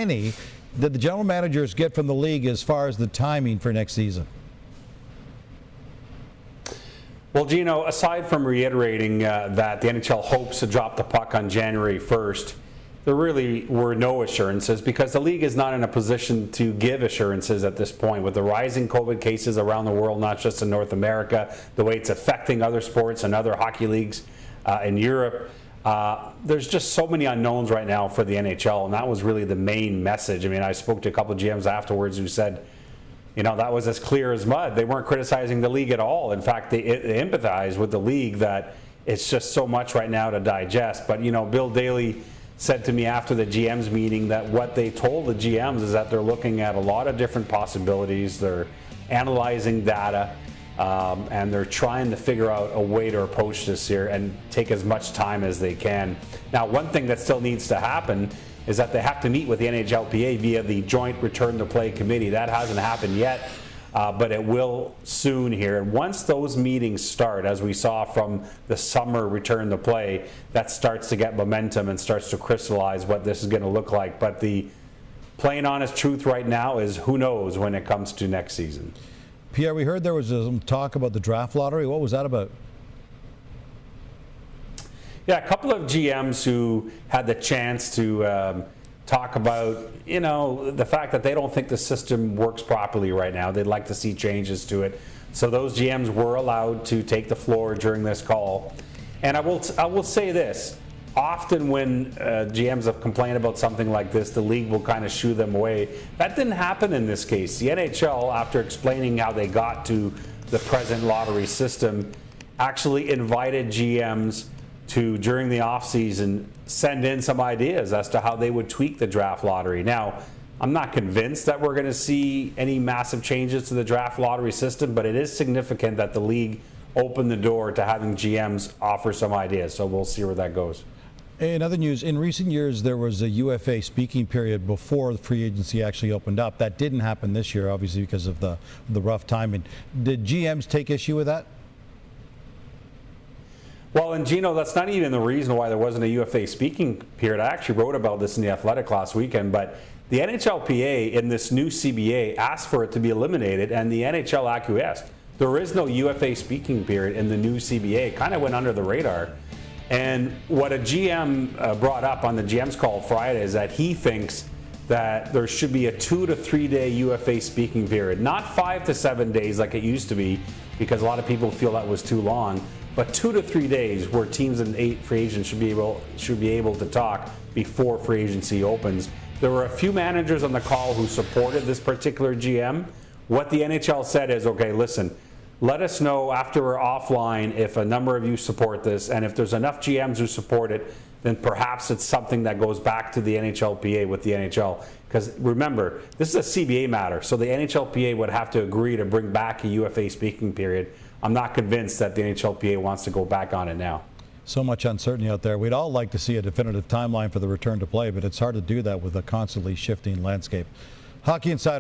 Did the general managers get from the league as far as the timing for next season? Well, Gino, aside from reiterating that the NHL hopes to drop the puck on January 1st, there really were no assurances because the league is not in a position to give assurances at this point with the rising COVID cases around the world, not just in North America, the way it's affecting other sports and other hockey leagues in Europe. There's just so many unknowns right now for the NHL, and that was really the main message. I mean, I spoke to a couple of GMs afterwards who said, you know, that was as clear as mud. They weren't criticizing the league at all. In fact, they empathize with the league that it's just so much right now to digest. But, you know, Bill Daly said to me after the GMs meeting that what they told the GMs is that they're looking at a lot of different possibilities. They're analyzing data. And they're trying to figure out a way to approach this here and take as much time as they can. Now, one thing that still needs to happen is that they have to meet with the NHLPA via the Joint Return to Play Committee. That hasn't happened yet, but it will soon here. And once those meetings start, as we saw from the summer Return to Play, that starts to get momentum and starts to crystallize what this is going to look like. But the plain honest truth right now is who knows when it comes to next season. Pierre, we heard there was some talk about the draft lottery. What was that about? Yeah, a couple of GMs who had the chance to talk about, you know, the fact that they don't think the system works properly right now. They'd like to see changes to it. So those GMs were allowed to take the floor during this call. And I will say this. Often when GMs have complained about something like this, the league will kind of shoo them away. That didn't happen in this case. The NHL, after explaining how they got to the present lottery system, actually invited GMs to, during the offseason, send in some ideas as to how they would tweak the draft lottery. Now, I'm not convinced that we're going to see any massive changes to the draft lottery system, but it is significant that the league opened the door to having GMs offer some ideas. So we'll see where that goes. In other news, in recent years, there was a UFA speaking period before the free agency actually opened up. That didn't happen this year, obviously, because of the rough timing. Did GMs take issue with that? Well, and Gino, that's not even the reason why there wasn't a UFA speaking period. I actually wrote about this in The Athletic last weekend, but the NHLPA in this new CBA asked for it to be eliminated, and the NHL acquiesced. There is no UFA speaking period in the new CBA. It kind of went under the radar. And what a GM brought up on the GM's call Friday is that he thinks that there should be a 2 to 3 day UFA speaking period, not 5 to 7 days like it used to be, because a lot of people feel that was too long, but 2 to 3 days where teams and 8 free agents should be able to talk before free agency opens. There were a few managers on the call who supported this particular GM. What the NHL said is, okay, listen, let us know after we're offline if a number of you support this, and if there's enough GMs who support it, then perhaps it's something that goes back to the NHLPA with the NHL. Because remember, this is a CBA matter, so the NHLPA would have to agree to bring back a UFA speaking period. I'm not convinced that the NHLPA wants to go back on it now. So much uncertainty out there. We'd all like to see a definitive timeline for the return to play, but it's hard to do that with a constantly shifting landscape. Hockey Insider.